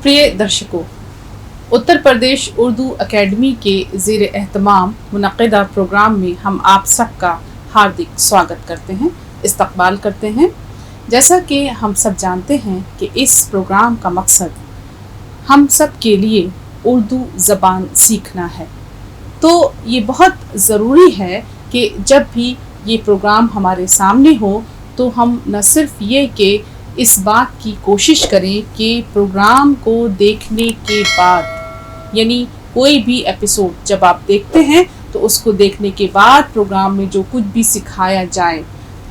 प्रिय दर्शकों, उत्तर प्रदेश उर्दू अकेडमी के ज़ेर एहतमाम मुनक़्क़िदा प्रोग्राम में हम आप सबका हार्दिक स्वागत करते हैं, इस्तक़बाल करते हैं। जैसा कि हम सब जानते हैं कि इस प्रोग्राम का मकसद हम सब के लिए उर्दू ज़बान सीखना है। तो ये बहुत ज़रूरी है कि जब भी ये प्रोग्राम हमारे सामने हो तो हम न सिर्फ ये कि इस बात की कोशिश करें कि प्रोग्राम को देखने के बाद, यानी कोई भी एपिसोड जब आप देखते हैं तो उसको देखने के बाद प्रोग्राम में जो कुछ भी सिखाया जाए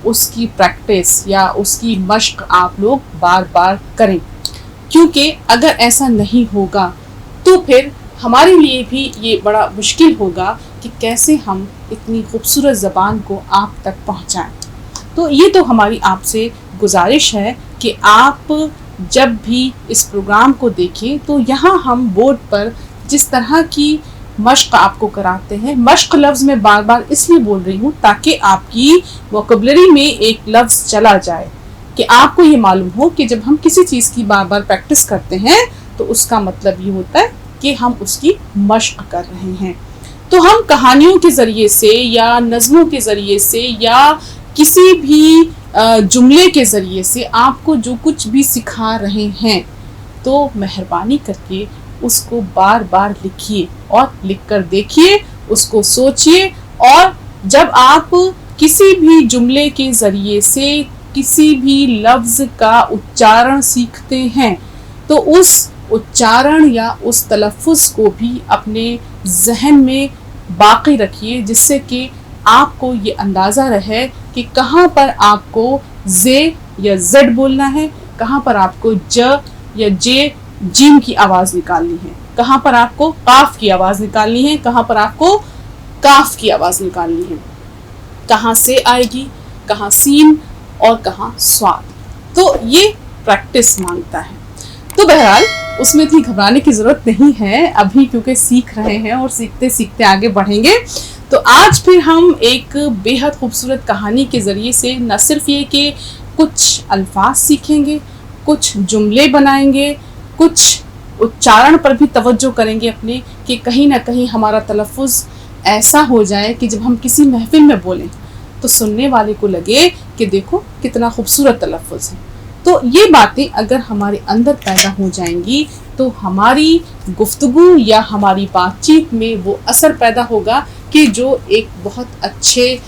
उसकी प्रैक्टिस या उसकी मश्क आप लोग बार बार करें, क्योंकि अगर ऐसा नहीं होगा तो फिर हमारे लिए भी ये बड़ा मुश्किल होगा कि कैसे हम इतनी खूबसूरत ज़बान को आप तक पहुंचाएं। तो ये तो हमारी आपसे गुजारिश है कि आप जब भी इस प्रोग्राम को देखें तो यहाँ हम बोर्ड पर जिस तरह की मश्क आपको कराते हैं, मश्क लफ्ज़ में बार बार इसलिए बोल रही हूँ ताकि आपकी वोकैबुलरी में एक लफ्ज़ चला जाए कि आपको ये मालूम हो कि जब हम किसी चीज़ की बार बार प्रैक्टिस करते हैं तो उसका मतलब ये होता है कि हम उसकी मश्क कर रहे हैं। तो हम कहानियों के ज़रिए से या नज़मों के ज़रिए से या किसी भी जुमले के ज़रिए से आपको जो कुछ भी सिखा रहे हैं तो मेहरबानी करके उसको बार बार लिखिए और लिख कर देखिए, उसको सोचिए, और जब आप किसी भी जुमले के ज़रिए से किसी भी लफ्ज़ का उच्चारण सीखते हैं तो उस उच्चारण या उस तलफ़ुज़ को भी अपने जहन में बाक़ी रखिए, जिससे कि आपको ये अंदाज़ा रहे कि कहाँ पर आपको जे या जेड बोलना है, कहाँ पर आपको ज या जे जीम की आवाज़ निकालनी है, कहाँ पर आपको काफ की आवाज़ निकालनी है, कहाँ पर आपको काफ की आवाज़ निकालनी है, कहाँ से आएगी, कहाँ सीन और कहाँ स्वाद। तो ये प्रैक्टिस मांगता है। तो बहरहाल उसमें इतनी घबराने की ज़रूरत नहीं है अभी, क्योंकि सीख रहे हैं और सीखते सीखते आगे बढ़ेंगे। तो आज फिर हम एक बेहद खूबसूरत कहानी के ज़रिए से न सिर्फ ये कि कुछ अल्फाज सीखेंगे, कुछ जुमले बनाएंगे, कुछ उच्चारण पर भी तवज्जो करेंगे अपने, कि कहीं ना कहीं हमारा तलफ़ुज़ ऐसा हो जाए कि जब हम किसी महफिल में बोलें तो सुनने वाले को लगे कि देखो कितना खूबसूरत तलफ़ुज़ है। तो ये बातें अगर हमारे अंदर पैदा हो जाएंगी तो हमारी गुफ्तगू या हमारी बातचीत में वो असर पैदा होगा कि जो एक बहुत अच्छे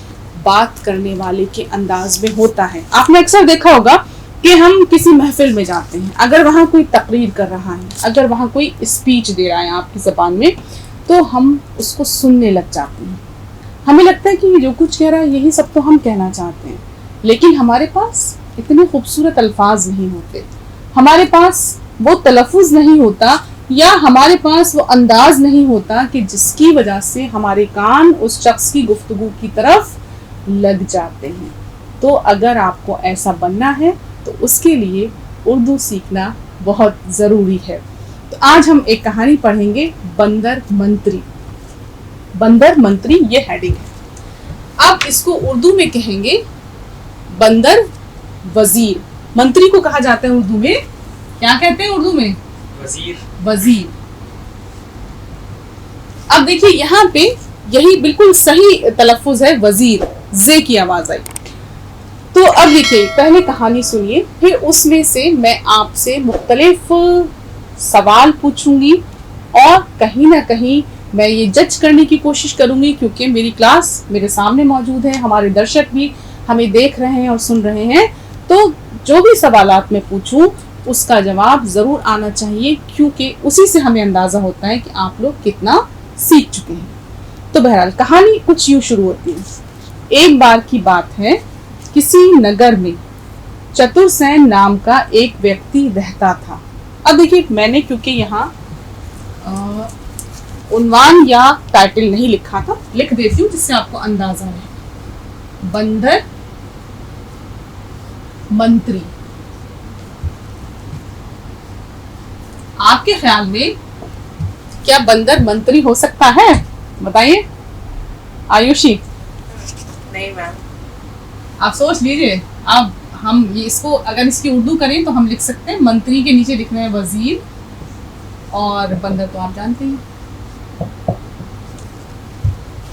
बात करने वाले के अंदाज में होता है। आपने अक्सर देखा होगा कि हम किसी महफिल में जाते हैं, अगर वहाँ कोई तकरीर कर रहा है, अगर वहाँ कोई स्पीच दे रहा है आपकी ज़बान में, तो हम उसको सुनने लग जाते हैं। हमें लगता है कि जो कुछ कह रहा है यही सब तो हम कहना चाहते हैं, लेकिन हमारे पास इतने खूबसूरत अल्फाज नहीं होते, हमारे पास वो तलफ़ुज़ नहीं होता, या हमारे पास वो अंदाज नहीं होता कि जिसकी वजह से हमारे कान उस शख्स की गुफ्तगू की तरफ लग जाते हैं। तो अगर आपको ऐसा बनना है तो उसके लिए उर्दू सीखना बहुत ज़रूरी है। तो आज हम एक कहानी पढ़ेंगे, बंदर मंत्री। बंदर मंत्री ये हेडिंग है। अब इसको उर्दू में कहेंगे बंदर वजीर। मंत्री को कहा जाता है उर्दू में, क्या कहते हैं उर्दू में? वजीर। वजीर। अब देखिए यहाँ पे यही बिल्कुल सही तलफ़ुज़ है, वजीर, जे की आवाज़ आई। तो अब देखिए, पहले कहानी सुनिए, फिर उसमें से मैं आपसे मुख्तलिफ सवाल पूछूंगी और कहीं ना कहीं मैं ये जज करने की कोशिश करूंगी, क्योंकि मेरी क्लास मेरे सामने मौजूद है, हमारे दर्शक भी हमें देख रहे हैं और सुन रहे हैं। तो जो भी सवालात मैं पूछूं उसका जवाब ज़रूर आना चाहिए, क्योंकि उसी से हमें अंदाज़ा होता है कि आप लोग कितना सीख चुके हैं। तो बहरहाल कहानी कुछ यूँ शुरू होती है। एक बार की बात है, किसी नगर में चतुरसेन नाम का एक व्यक्ति रहता था। अब देखिए, मैंने क्योंकि यहाँ उन्वान या टाइटल नहीं लिखा था, लिख देती हूँ जिससे आपको अंदाज़ा है। बंदर मंत्री। आपके ख्याल में क्या बंदर मंत्री हो सकता है? बताइए आयुषी। नहीं मैम। आप सोच लीजिए। अब हम ये इसको अगर इसकी उर्दू करें तो हम लिख सकते हैं, मंत्री के नीचे लिख रहे हैं वजीर, और बंदर तो आप जानते हैं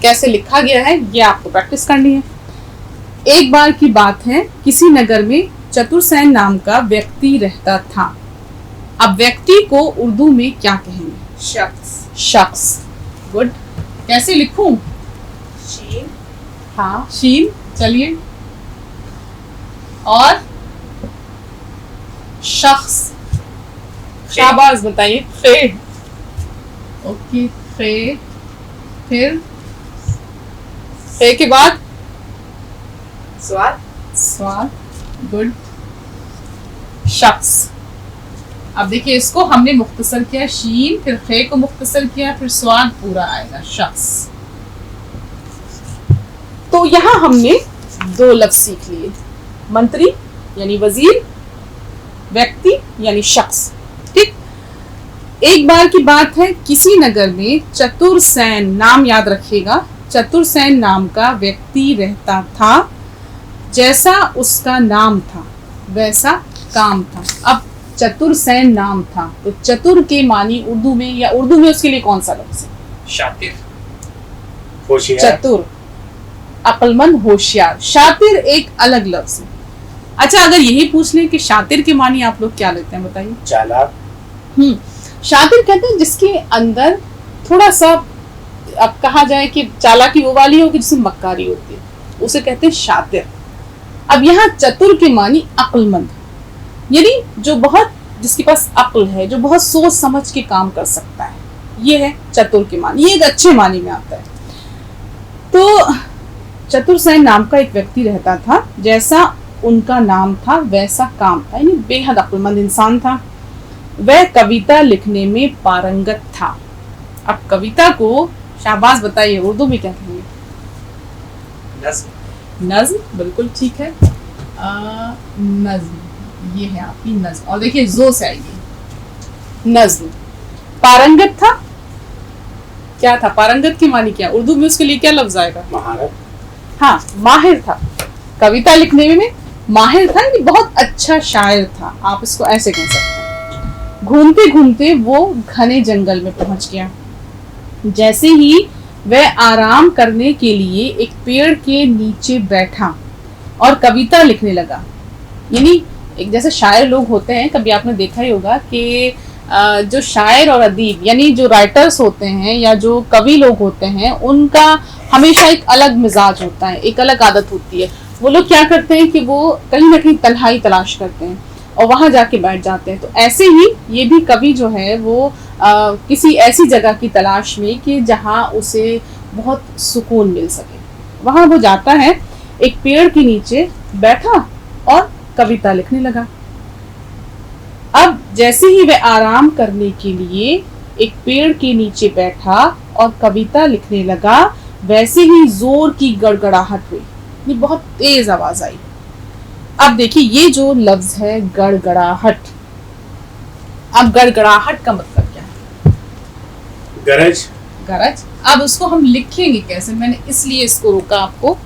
कैसे लिखा गया है, ये आपको प्रैक्टिस करनी है। एक बार की बात है, किसी नगर में चतुरसेन नाम का व्यक्ति रहता था। अब व्यक्ति को उर्दू में क्या कहेंगे? शख्स। गुड। कैसे लिखूं? शीन। हाँ, शीन। चलिए, और शख्स। शाबाश, बताइए। फे। ओके, फे। फिर फे के बाद स्वाद। गुड। शख्स। अब देखिए, इसको हमने मुख्तसर किया शीन, फिर फे को मुख्तसर किया, फिर स्वाद पूरा आएगा शख्स। तो यहां हमने 2 लफ्ज सीख लिए, मंत्री यानी वजीर, व्यक्ति यानी शख्स। ठीक। एक बार की बात है, किसी नगर में चतुरसेन, नाम याद रखिएगा, चतुरसेन नाम का व्यक्ति रहता था। जैसा उसका नाम था वैसा काम था। अब चतुरसेन नाम था, तो चतुर के मानी उर्दू में, या उर्दू में उसके लिए कौन सा लफ्ज है? शातिर, होशियार। चतुर, अक्लमंद, होशियार। शातिर एक अलग लफ्ज है। अच्छा, अगर यही पूछ लें कि शातिर के मानी आप लोग क्या लेते हैं, बताइए। चालाक। शातिर कहते हैं जिसके अंदर थोड़ा सा, अब कहा जाए कि चालाकी वो वाली हो कि जिसमें मक्कारी होती है, उसे कहते हैं शातिर। अब यहाँ चतुर के मानी अक्लमंद, यानी जो बहुत, जिसके पास अक्ल है, जो बहुत सोच समझ के काम कर सकता है, ये है चतुर के मानी। ये एक अच्छे मानी में आता है। तो चतुरसेन नाम का एक व्यक्ति रहता था, जैसा उनका नाम था वैसा काम था, यानी बेहद अक्लमंद इंसान था। वह कविता लिखने में पारंगत था। अब कविता को, शाबाश, बताइए, उर्दू में क्या कहेंगे? नज्म। बिल्कुल ठीक है, नज्म। ये है आपकी नज्म, और देखिए जो से आएगी नज्म। पारंगत था, क्या था? पारंगत की मानी क्या? उर्दू में उसके लिए क्या लफ्ज आएगा? महारत। हाँ, माहिर था, कविता लिखने में माहिर था, यानी बहुत अच्छा शायर था, आप इसको ऐसे कह सकते हैं। घूमते घूमते वो घने जंगल में पहुंच गया। जैसे ही वह आराम करने के लिए एक पेड़ के नीचे बैठा और कविता लिखने लगा। यानी एक जैसे शायर लोग होते हैं, कभी आपने देखा ही होगा कि जो शायर और अदीब, यानी जो राइटर्स होते हैं या जो कवि लोग होते हैं, उनका हमेशा एक अलग मिजाज होता है, एक अलग आदत होती है। वो लोग क्या करते हैं कि वो कहीं ना कहीं तन्हाई तलाश करते हैं और वहां जाके बैठ जाते हैं। तो ऐसे ही ये भी कवि जो है वो किसी ऐसी जगह की तलाश में कि जहां उसे बहुत सुकून मिल सके, वहां वो जाता है, एक पेड़ के नीचे बैठा और कविता लिखने लगा। अब जैसे ही वह आराम करने के लिए एक पेड़ के नीचे बैठा और कविता लिखने लगा, वैसे ही जोर की गड़गड़ाहट हुई, ये बहुत तेज आवाज आई। अब देखिए, ये जो लफ्ज है गड़गड़ाहट, अब गड़गड़ाहट का मतलब क्या है? गरज। अब उसको हम लिखेंगे कैसे? मैंने इसलिए इसको रोका आपको,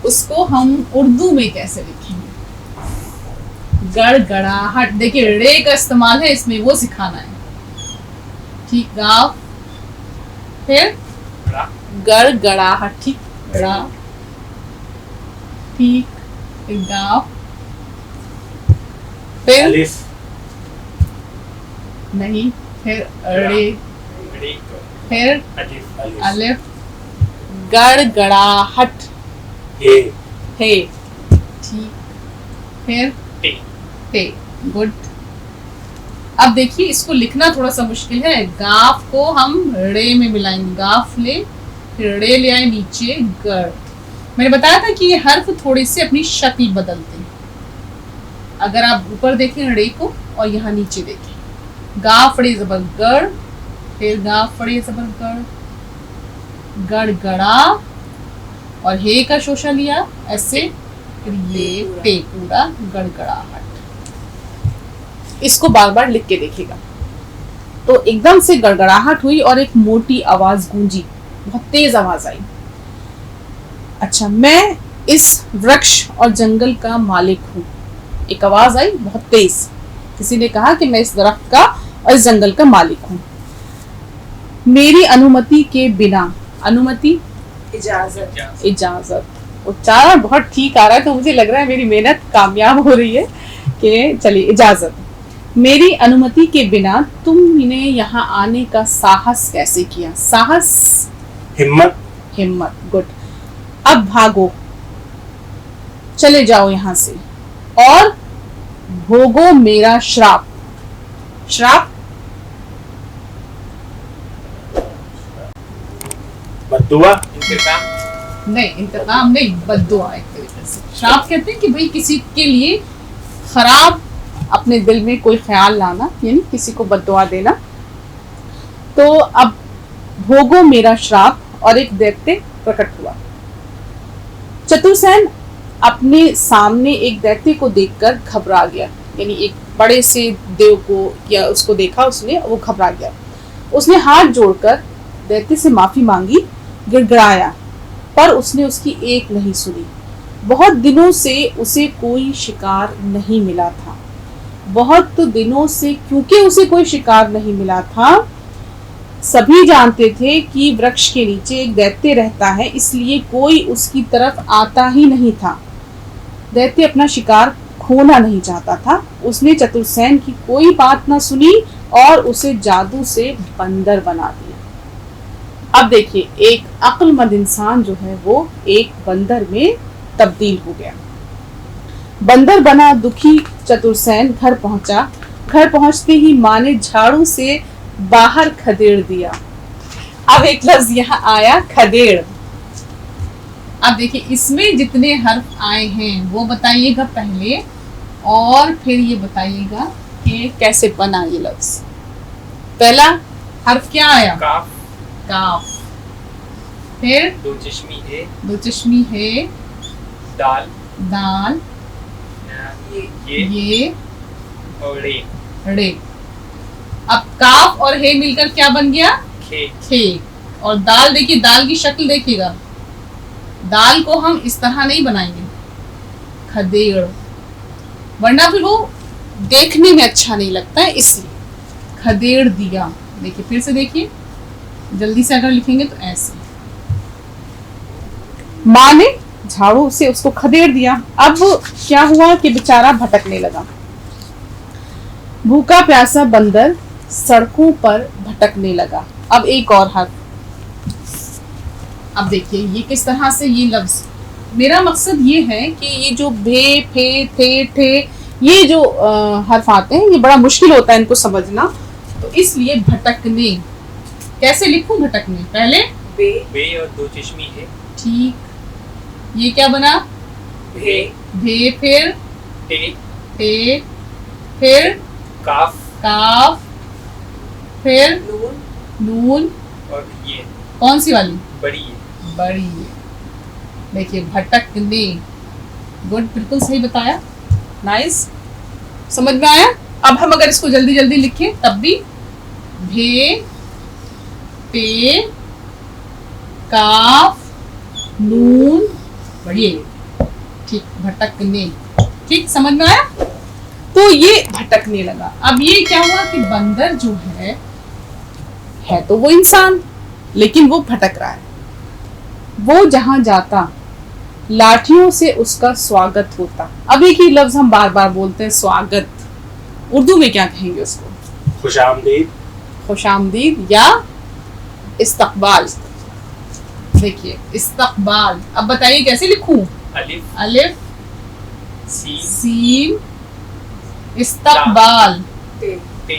उसको हम उर्दू में कैसे लिखेंगे? गड़गड़ाहट। देखिए, रे का इस्तेमाल है इसमें, वो सिखाना है। ठीक, गाँव, फिर गड़गड़ाहट। ठीक, रा, ठीक, फिर गाँव, फिर अलिफ नहीं, फिर रे, फिर अलिफ, गड़गड़ाहट, हे, ठीक, फिर टे। गुड। अब देखिए, इसको लिखना थोड़ा सा मुश्किल है। गाफ को हम रे में मिलाएंगे, गाफ ले, फिर रे ले आए नीचे, गड़। मैंने बताया था कि ये हर्फ थोड़ी सी अपनी शक्ल बदलते हैं। अगर आप ऊपर देखें रे को और यहाँ नीचे देखें, गाफ रे जबर गड़, फिर गाफ रे जबर गड़, गड़गड़ा, और हे का शोशा लिया ऐसे, फिर ये टे, पूरा गड़गड़ाहट। इसको बार बार लिख के देखिएगा। तो एकदम से गड़गड़ाहट हुई और एक मोटी आवाज गूंजी, बहुत तेज आवाज आई। अच्छा, मैं इस वृक्ष और जंगल का मालिक हूँ। एक आवाज आई बहुत तेज, किसी ने कहा कि मैं इस दरख्त का और इस जंगल का मालिक हूँ। मेरी अनुमति के बिना, अनुमति इजाजत। इजाजत, उच्चारण बहुत ठीक आ रहा है, तो मुझे लग रहा है मेरी मेहनत कामयाब हो रही है कि चलिए इजाजत। मेरी अनुमति के बिना तुमने यहाँ आने का साहस कैसे किया? साहस, हिम्मत, हिम्मत, गुड। अब भागो, चले जाओ यहाँ से और भोगो मेरा श्राप। श्राप, बद्दुआ, इंतकाम। नहीं, इंतकाम नहीं, बद्दुआ एक तरीके से। श्राप कहते हैं कि भाई किसी के लिए खराब अपने दिल में कोई ख्याल लाना, यानी किसी को बद्दुआ देना। तो अब भोगो मेरा श्राप, और एक दैत्य प्रकट हुआ। चतुर्सेन अपने सामने एक दैत्य को देखकर घबरा गया, यानी एक बड़े से देव को या उसको देखा उसने, वो घबरा गया। उसने हाथ जोड़कर दैत्य से माफी मांगी, गिड़गिड़ाया, पर उसने उसकी एक नहीं सुनी। बहुत दिनों से उसे कोई शिकार नहीं मिला था। बहुत दिनों से, क्योंकि उसे कोई शिकार नहीं मिला था, सभी जानते थे कि वृक्ष के नीचे एक दैत्य रहता है, इसलिए कोई उसकी तरफ आता ही नहीं था। दैत्य अपना शिकार खोना नहीं चाहता था। उसने चतुर्सेन की कोई बात ना सुनी और उसे जादू से बंदर बना दिया। अब देखिए, एक अक्लमंद इंसान जो है वो एक बंदर में तब्दील हो गया। बंदर बना दुखी चतुर्सेन घर पहुंचा। घर पहुंचते ही माँ ने झाड़ू से बाहर खदेड़ दिया। अब एक लफ्ज यहाँ आया, खदेड़। अब देखिए, इसमें जितने हर्फ आए हैं वो बताइएगा पहले, और फिर ये बताइएगा कि कैसे बना ये लफ्ज। पहला हर्फ क्या आया? काफ। काफ। फिर दो चश्मी है। दो चश्मी है। दाल। दाल। ये और रे। रे। अब काफ और हे मिलकर क्या बन गया? खे। खे। और दाल, देखिए दाल की शक्ल देखिएगा, दाल को हम इस तरह नहीं बनाएंगे, खदेड़, वरना फिर वो देखने में अच्छा नहीं लगता है, इसलिए खदेड़ दिया। देखिए फिर से देखिए, जल्दी से अगर लिखेंगे तो ऐसे, माँ ने झाड़ू से उसको खदेड़ दिया। अब क्या हुआ कि बेचारा भटकने लगा। भूखा प्यासा बंदर सड़कों पर भटकने लगा। अब एक और हर्फ। अब देखिए ये किस तरह से ये लफ्ज, मेरा मकसद ये है कि ये जो भे, फे, थे, ठे, ये जो हर्फ आते हैं ये बड़ा मुश्किल होता है इनको समझना, तो इसलिए भटकने कैसे लिखूं? भटकने पहले बे। बे और दो चश्मी है। ठीक, ये क्या बना? भे। भे, फिर टे, टे, फिर काफ काफ, फिर नून। नून। और ये कौन सी वाली? बड़ी है। बड़ी। देखिए भटकने, गुड, बिल्कुल सही बताया, नाइस, समझ में आया। अब हम अगर इसको जल्दी जल्दी लिखें तब भी, भे, पे, काफ, नून, बड़ी, ठीक, भटकने, ठीक, समझ में आया। तो ये भटकने लगा। अब ये क्या हुआ कि बंदर जो है तो वो इंसान, लेकिन वो भटक रहा है। वो जहां जाता लाठियों से उसका स्वागत होता। अब एक ही लफ्ज हम बार बार बोलते हैं, स्वागत, उर्दू में क्या कहेंगे उसको? खुशामदीद, खुशामदीद या इस्तकबाल। देखिए इस्तकबाल, अब बताइए कैसे लिखूं? अलिफ, अलिफ, सीन, सीन, इस्तकबाल, ते। टे,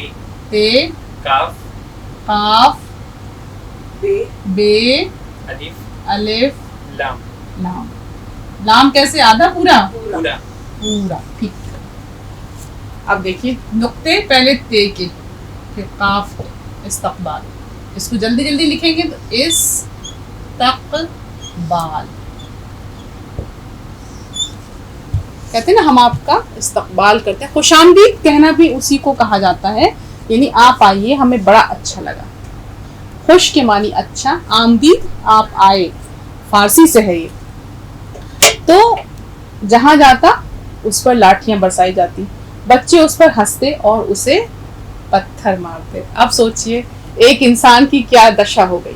ते, काफ, काफ, बे। बे, अलिफ, अलिफ, लाम, लाम। लाम कैसे? आधा पूरा? पूरा, पूरा, ठीक। अब देखिए नुक्ते पहले ते के, फिर काफ, इस्तकबाल। इसको जल्दी जल्दी लिखेंगे तो इस्तकबाल। कहते हैं ना हम आपका इस्तकबाल करते हैं। खुशामदीद कहना भी उसी को कहा जाता है, यानी आप आइए, हमें बड़ा अच्छा लगा। खुश के मानी अच्छा, आमदीद आप आए, फारसी से है ये। तो जहां जाता उस पर लाठियां बरसाई जाती, बच्चे उस पर हंसते और उसे पत्थर मारते। अब सोचिए एक इंसान की क्या दशा हो गई।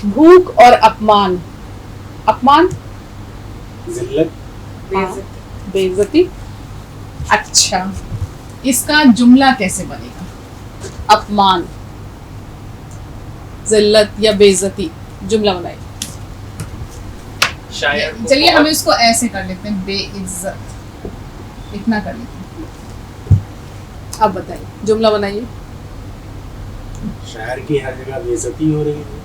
भूख और अपमान, अपमान जिल्लत, बेइज्जती। अच्छा, इसका जुमला कैसे बनेगा? अपमान, जिल्लत या बेइज्जती, जुमला बनाइए। शायर को चलिए हम बहुत- इसको ऐसे कर लेते हैं, बेइज्जत, इतना कर लेते हैं। अब बताइए, जुमला बनाइए। शायर की हर जगह बेइज्जती हो रही है।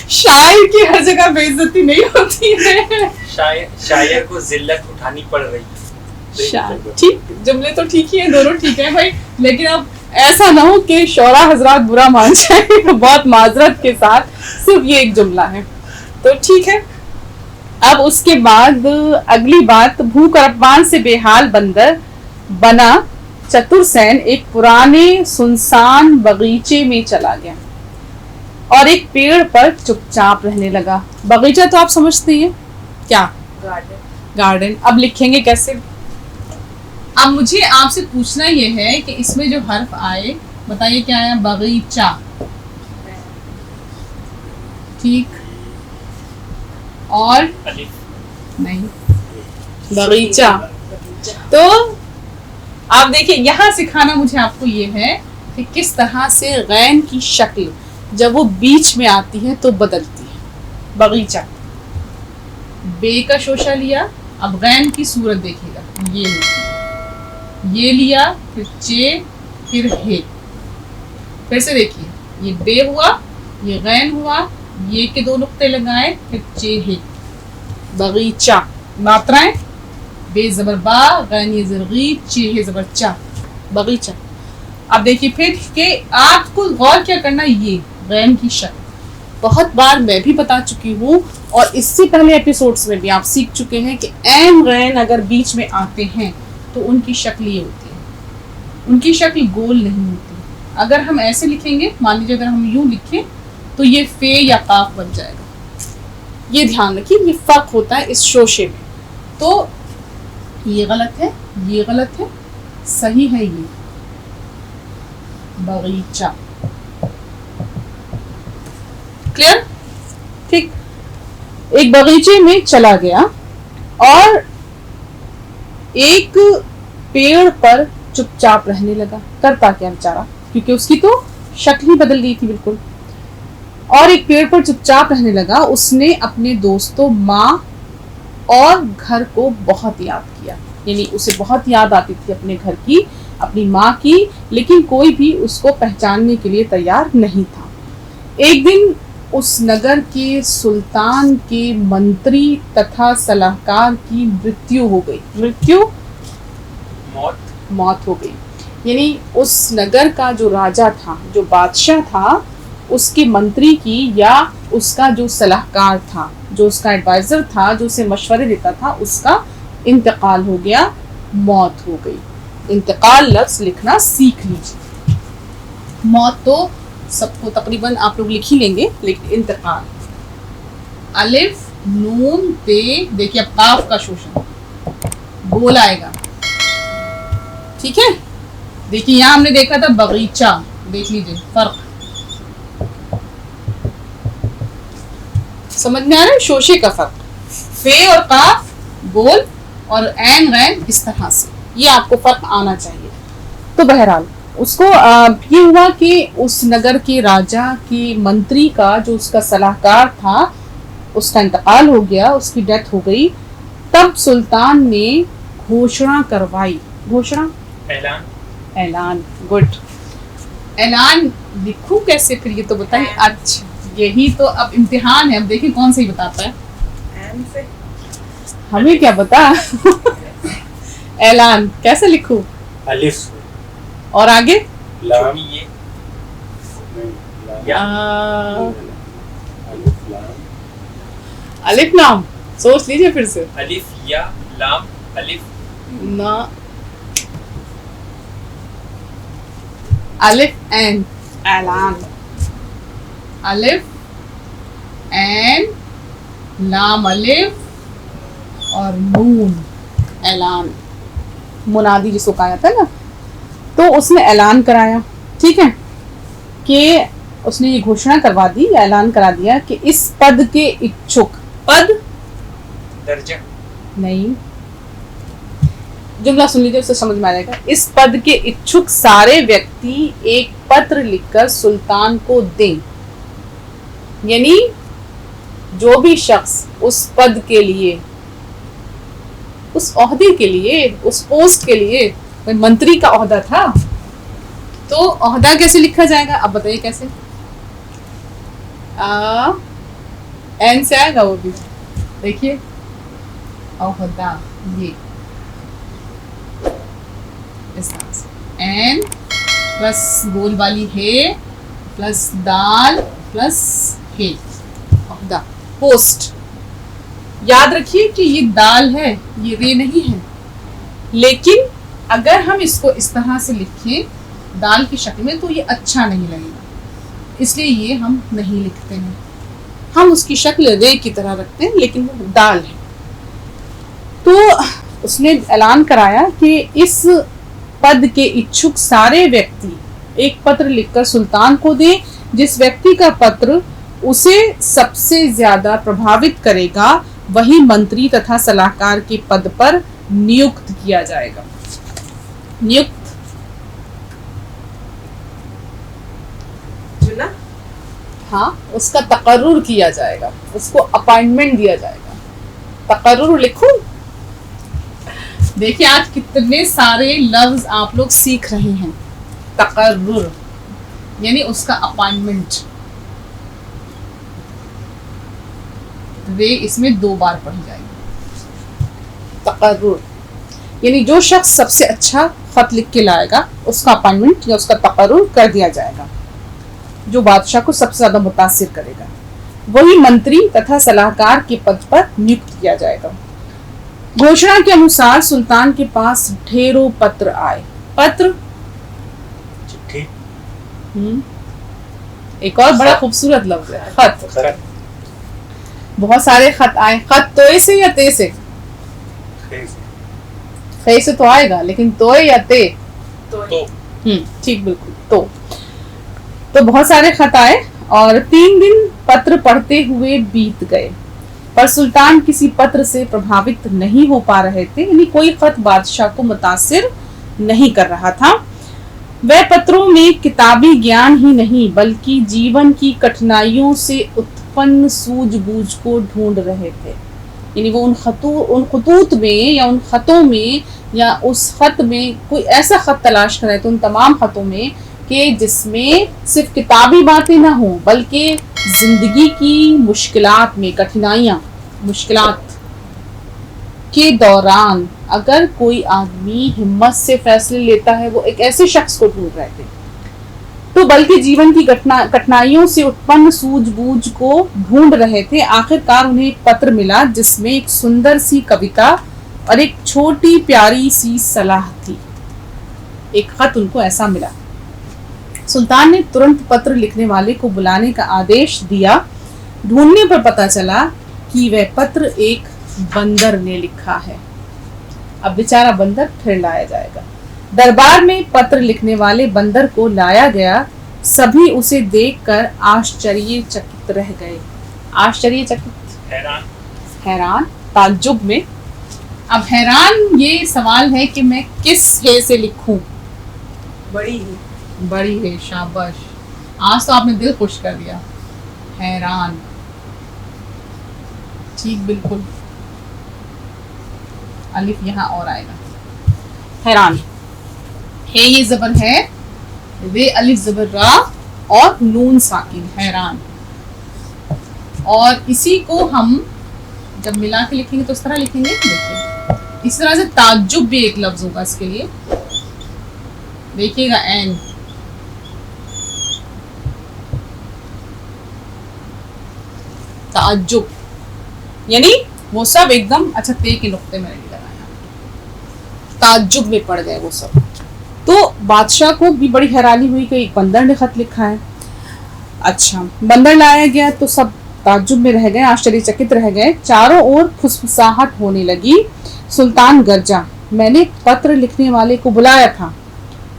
शायर की हर जगह बेइज्जती नहीं होती है। शायर को जिल्लत उठानी पड़ रही है। ठीक, जुमले तो ठीक ही है, दोनों ठीक है भाई, लेकिन अब ऐसा ना हो कि शौरा हजरात बुरा मान जाए। बहुत माजरत के साथ सिर्फ ये एक जुमला है, तो ठीक है। अब उसके बाद अगली बात, भूख और अपमान से बेहाल बंदर बना चतुरसेन एक पुराने सुनसान बगीचे में चला गया और एक पेड़ पर चुपचाप रहने लगा। बगीचा तो आप समझते हैं क्या? गार्डन। अब लिखेंगे कैसे? अब मुझे आपसे पूछना ये है कि इसमें जो हर्फ आए, बताइए क्या आया? बगीचा, ठीक, और अलिफ नहीं, बगीचा। तो आप देखिए, यहाँ सिखाना मुझे आपको ये है कि किस तरह से गैन की शक्ल जब वो बीच में आती है तो बदलती है। बगीचा, बे का शोशा लिया, अब गैन की सूरत देखिएगा, ये लिया, फिर चे, फिर हे। फिर से देखिए, ये बे हुआ, ये गैन हुआ, ये के दो नुक्ते लगाए, फिर चे हे। बगीचा, मात्राएं, बे जबर बा, गैन ये ज़रगी, चे हे जबर चा, बगीचा। अब देखिए फिर के आपको गौर क्या करना, ये गैन की शक्ल बहुत बार मैं भी बता चुकी हूँ और इससे पहले एपिसोड्स में भी आप सीख चुके हैं कि ऐन गैन अगर बीच में आते हैं तो उनकी शक्ल ये होती है, उनकी शक्ल गोल नहीं होती। अगर हम ऐसे लिखेंगे, मान लीजिए अगर हम यूं लिखें तो ये फे या काफ बन जाएगा। ये ध्यान रखिए, ये फर्क होता है इस शोशे में। तो ये गलत है, ये गलत है, सही है ये बगीचा। क्लियर? ठीक। एक बगीचे में चला गया और एक पेड़ पर चुपचाप रहने लगा। करता क्या बेचारा, क्योंकि उसकी तो शक्ल ही बदल गई थी बिल्कुल। और एक पेड़ पर चुपचाप रहने लगा। उसने अपने दोस्तों, माँ और घर को बहुत याद किया, यानी उसे बहुत याद आती थी अपने घर की, अपनी माँ की, लेकिन कोई भी उसको पहचानने के लिए तैयार नहीं था। एक दिन उस नगर के सुल्तान के मंत्री तथा सलाहकार की मृत्यु हो गई। मृत्यु, मौत हो गई। यानी उस नगर का जो राजा था, जो बादशाह था, उसके मंत्री की या उसका जो सलाहकार था, जो उसका एडवाइजर था, जो उसे मशवरे देता था, उसका इंतकाल हो गया, मौत हो गई। इंतकाल लफ्ज लिखना सीख लीजिए। मौत तो सबको तकरीबन आप लोग लिख ही लेंगे, लेकिन इंतकाल, अलिफ नून ते, देखिए अब काफ का शोषण, गोल आएगा, ठीक है। देखिए यहाँ हमने देखा था बगीचा, देख लीजिए फर्क समझ में आ रहा है, शोशे का फर्क। फे और काफ गोल और ऐन गैन इस तरह से, ये आपको फर्क आना चाहिए। तो बहरहाल उसको ये हुआ कि उस नगर के राजा के मंत्री का, जो उसका सलाहकार था, उसका इंतकाल हो गया, उसकी डेथ हो गई। तब सुल्तान ने घोषणा करवाई। घोषणा, ऐलान, ऐलान, गुड। ऐलान लिखूं कैसे फिर, ये तो बताइए। अच्छा, यही तो अब इम्तिहान है, अब देखिए कौन सही बताता है। हमें क्या पता। ऐलान कैसे लिखूं? अलिफ और आगे लाम, ये अलिफ लाम, अलिफ लाम, सोच लीजिए फिर से। अलिफ या लाम, अलिफ ना, अलिफ एन, ऐलान, अलिफ एन, लाम अलिफ और नून, ऐलान, मुनादी जिसको कहा जाता है ना, तो उसने ऐलान कराया, ठीक है, कि उसने ये घोषणा करवा दी, ऐलान करा दिया कि इस पद के इच्छुक, पद दर्जा नहीं, जुमला सुन लीजिए, उससे समझ में आ जाएगा। इस पद के इच्छुक सारे व्यक्ति एक पत्र लिखकर सुल्तान को दें, यानी जो भी शख्स उस पद के लिए, उस ओहदे के लिए, उस पोस्ट के लिए, कोई मंत्री का ओहदा था, तो ओहदा कैसे लिखा जाएगा, अब बताइए कैसे? एन से आएगा वो भी, देखिए ओहदा, ये इस तरह से एन प्लस गोल वाली है प्लस दाल प्लस है, ओहदा, पोस्ट। याद रखिए कि ये दाल है, ये रे नहीं है, लेकिन अगर हम इसको इस तरह से लिखें दाल की शक्ल में तो ये अच्छा नहीं लगेगा, इसलिए ये हम नहीं लिखते हैं, हम उसकी शक्ल रे की तरह रखते हैं, लेकिन वो दाल है। तो उसने ऐलान कराया कि इस पद के इच्छुक सारे व्यक्ति एक पत्र लिखकर सुल्तान को दें, जिस व्यक्ति का पत्र उसे सबसे ज्यादा प्रभावित करेगा वही मंत्री तथा सलाहकार के पद पर नियुक्त किया जाएगा। नियुक्त चुना, हाँ, उसका तकर्रुर किया जाएगा, उसको अपॉइंटमेंट दिया जाएगा। तकर्रुर लिखूं? देखिए आज कितने सारे लफ्ज आप लोग सीख रहे हैं। तकर्रुर यानी उसका अपॉइंटमेंट, वे इसमें 2 बार पढ़ी जाएगी। तकर्रुर यानी जो शख्स सबसे अच्छा खत लिख के लाएगा उसका अपॉइंटमेंट या उसका तकर्रुर कर दिया जाएगा, जो बादशाह को सबसे ज्यादा मुतासिर करेगा, वही मंत्री तथा सलाहकार के पद पर नियुक्त किया जाएगा। घोषणा के अनुसार सुल्तान के पास ढेरों पत्र आए। पत्र, चिट्ठी, एक और बड़ा खूबसूरत लफ्ज है खत। खत, बहुत सारे खत आए। खत तोए से या ते से? खे से तो आएगा, लेकिन तोए या ते? तो ठीक, बिल्कुल। तो बहुत सारे खत आए और 3 दिन पत्र पढ़ते हुए बीत गए, पर सुल्तान किसी पत्र से प्रभावित नहीं हो पा रहे थे, यानी कोई खत बादशाह को मुतासिर नहीं कर रहा था। वह पत्रों में किताबी ज्ञान ही नहीं बल्कि जीवन की कठिनाइयों से उत्पन्न सूझबूझ को ढूंढ रहे थे, यानी वो उन खतूत में या उन खतों में या उस खत में कोई ऐसा खत तलाश कर रहे थे, उन तमाम खतों में, कि जिसमें सिर्फ किताबी बातें ना हो बल्कि जिंदगी की मुश्किलात में, कठिनाइयाँ, मुश्किलात के दौरान अगर कोई आदमी हिम्मत से फैसले लेता है, वो एक ऐसे शख्स को ढूंढ रहे थे। तो बल्कि जीवन की कठिनाइयों से उत्पन्न सूझबूझ को ढूंढ रहे थे। आखिरकार उन्हें एक पत्र मिला जिसमें एक सुंदर सी कविता और एक छोटी प्यारी सी सलाह थी। एक खत उनको ऐसा मिला। सुल्तान ने तुरंत पत्र लिखने वाले को बुलाने का आदेश दिया। ढूंढने पर पता चला कि वह पत्र एक बंदर ने लिखा है। अब बेचारा बंदर फिर लाया जाएगा। दरबार में पत्र लिखने वाले बंदर को लाया गया। सभी उसे देखकर आश्चर्यचकित रह गए। आश्चर्यचकित, हैरान, ताज्जुब में। अब हैरान ये सवाल है कि मैं किस हे से लिखूं। बड़ी है, शाबाश, आज तो आपने दिल खुश कर दिया। हैरान, ठीक, बिल्कुल। अलिफ यहाँ और आएगा। हैरान, है ये जबर है, वे अलिफ जबर रा और नून साकिन, हैरान। और इसी को हम जब मिला के लिखेंगे तो इस तरह लिखेंगे, देखिए इस तरह से। ताज्जुब भी एक लफ्ज होगा इसके लिए, देखिएगा, एन। ताज्जुब यानी वो सब एकदम, अच्छा ते के नुक्ते में नहीं लगाया, ताज्जुब में पड़ गए वो सब। तो बादशाह को भी बड़ी हैरानी हुई कि एक बंदर ने खत लिखा है। अच्छा, बंदर लाया गया तो सब ताज्जुब में रह गए, आश्चर्यचकित रह गए। चारों ओर फुसफुसाहट होने लगी। सुल्तान गर्जा, मैंने पत्र लिखने वाले को बुलाया था,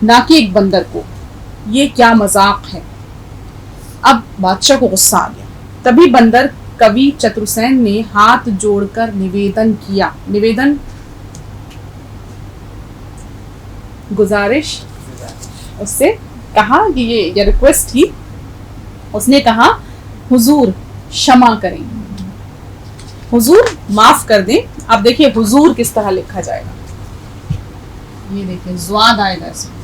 ना कि एक बंदर को। ये क्या मजाक है। अब बादशाह को गुस्सा आ गया। तभी बंदर कवि चतुर्सेन ने हाथ जोड़कर निवेदन किया। निवेदन, गुजारिश, उससे कहा कि ये रिक्वेस्ट थी। उसने कहा, हुजूर क्षमा करें, हुजूर माफ कर दें। अब देखिए हुजूर किस तरह लिखा जाएगा, ये देखिए ज़्वाद आएगा इसमें,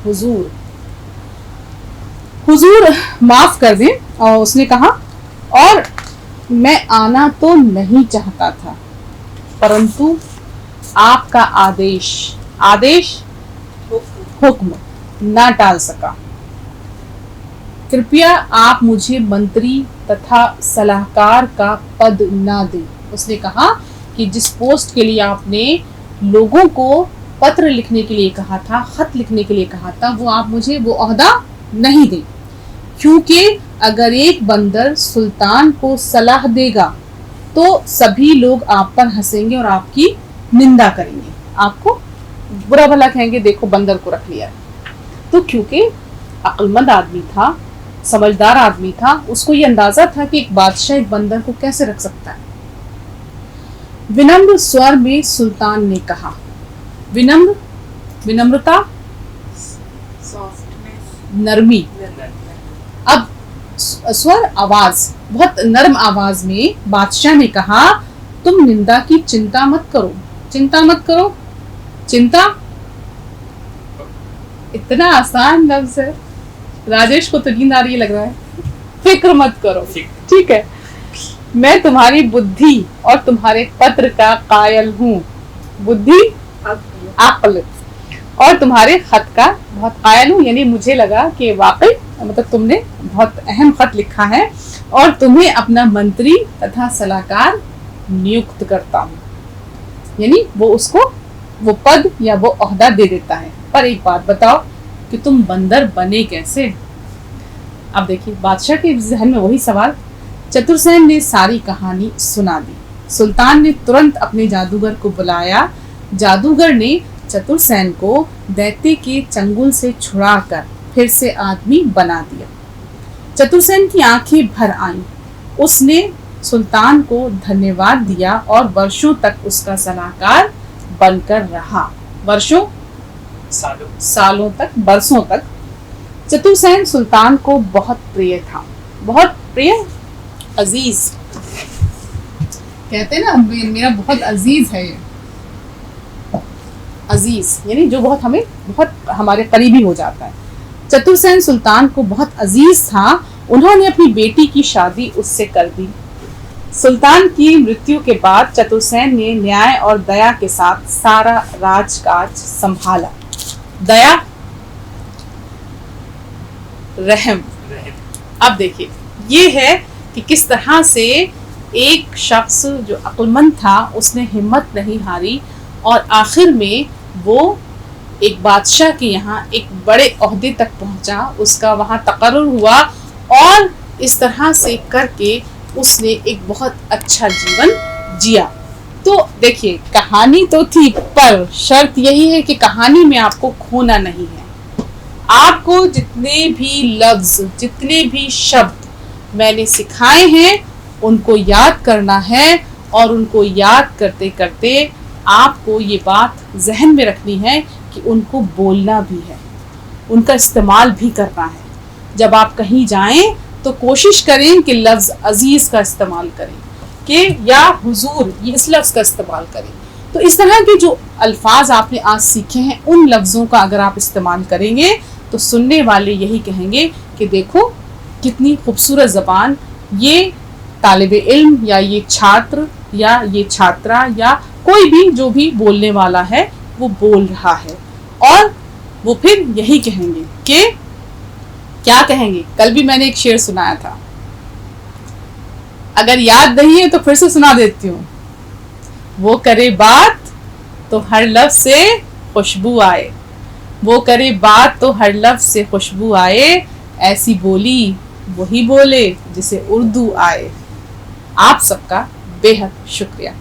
हुजूर, हुजूर माफ कर दें। और उसने कहा, और मैं आना तो नहीं चाहता था, परंतु आपका आदेश, आदेश हुक्म ना टाल सका। कृपया आप मुझे मंत्री तथा सलाहकार का पद ना दें। उसने कहा कि जिस पोस्ट के लिए आपने लोगों को पत्र लिखने के लिए कहा था, खत लिखने के लिए कहा था, वो आप मुझे वो ओहदा नहीं दें, क्योंकि अगर एक बंदर सुल्तान को सलाह देगा तो सभी लोग आप पर हंसेंगे और आपकी निंदा करेंगे, आपको बुरा भला कहेंगे, देखो बंदर को रख लिया। तो क्योंकि अक्लमंद आदमी था, समझदार आदमी था, उसको ये अंदाजा था कि एक बादशाह एक बंदर को कैसे रख सकता है। विनम्र स्वर में सुल्तान ने कहा, विनम्र, विनम्रता, नरमी। अब स्वर, आवाज, बहुत नरम आवाज में बादशाह ने कहा, तुम निंदा की चिंता मत करो, चिंता मत करो। चिंता इतना आसान लफ्ज है, राजेश को तो नींद आ रही लग रहा है। फिक्र मत करो, ठीक है, मैं तुम्हारी बुद्धि और तुम्हारे पत्र का कायल हूँ। बुद्धि, अक्ल, और तुम्हारे खत का बहुत कायल हूँ, यानी मुझे लगा कि वाकई मतलब तुमने बहुत अहम खत लिखा है और तुम्हें अपना मंत्री तथा सलाहकार नियुक्त करता हूँ। यानी वो उसको वो पद या वो ओहदा दे देता है। पर एक बात बताओ कि तुम बंदर बने कैसे। अब देखिए बादशाह के जहन में वही सवाल। चतुर्सेन ने सारी कहानी सुना दी। सुल्तान ने तुरंत अपने जादूगर को बुलाया। जादूगर ने चतुर्सेन को दैत्य के चंगुल से छुड़ाकर फिर से आदमी बना दिया। चतुर्सेन की आंखें भर आईं। उसने सुल्तान को धन्यवाद दिया और वर्षों तक उसका सलाहकार बनकर रहा। वर्षों, सालों तक, बरसों तक चतुर्सेन सुल्तान को बहुत प्रिय था। बहुत प्रिय, अजीज कहते हैं ना, मेरा बहुत अजीज है ये। अजीज यानी जो बहुत हमें बहुत हमारे करीबी हो जाता है। चतुर्सेन सुल्तान को बहुत अजीज था। उन्होंने अपनी बेटी की शादी उससे कर दी। सुल्तान की मृत्यु के बाद चतुर्सेन ने न्याय और दया के साथ सारा राजकाज संभाला। दया, रहम। अब देखिए ये है कि किस तरह से एक शख्स जो अक्लमंद था उसने हिम्मत नहीं हारी और आखिर में वो एक बादशाह के यहाँ एक बड़े ओहदे तक पहुंचा, उसका वहाँ तकर्रुर हुआ और इस तरह से करके उसने एक बहुत अच्छा जीवन जिया। तो देखिए कहानी तो थी, पर शर्त यही है कि कहानी में आपको खोना नहीं है। आपको जितने भी लफ्ज, जितने भी शब्द मैंने सिखाए हैं उनको याद करना है और उनको याद करते करते आपको ये बात जहन में रखनी है कि उनको बोलना भी है, उनका इस्तेमाल भी करना है। जब आप कहीं जाएं तो कोशिश करें कि लफ्ज़ अजीज़ का इस्तेमाल करें, कि या हुजूर, ये इस लफ्ज़ का इस्तेमाल करें। तो इस तरह के जो अल्फाज आपने आज सीखे हैं उन लफ्ज़ों का अगर आप इस्तेमाल करेंगे तो सुनने वाले यही कहेंगे कि देखो कितनी खूबसूरत ज़बान ये तालिबे इल्म या ये छात्र या ये छात्रा या कोई भी जो भी बोलने वाला है वो बोल रहा है। और वो फिर यही कहेंगे कि क्या कहेंगे, कल भी मैंने एक शेर सुनाया था, अगर याद नहीं है तो फिर से सुना देती हूँ। वो करे बात तो हर लफ्ज से खुशबू आए, वो करे बात तो हर लफ्ज से खुशबू आए, ऐसी बोली वही बोले जिसे उर्दू आए। आप सबका बेहद शुक्रिया।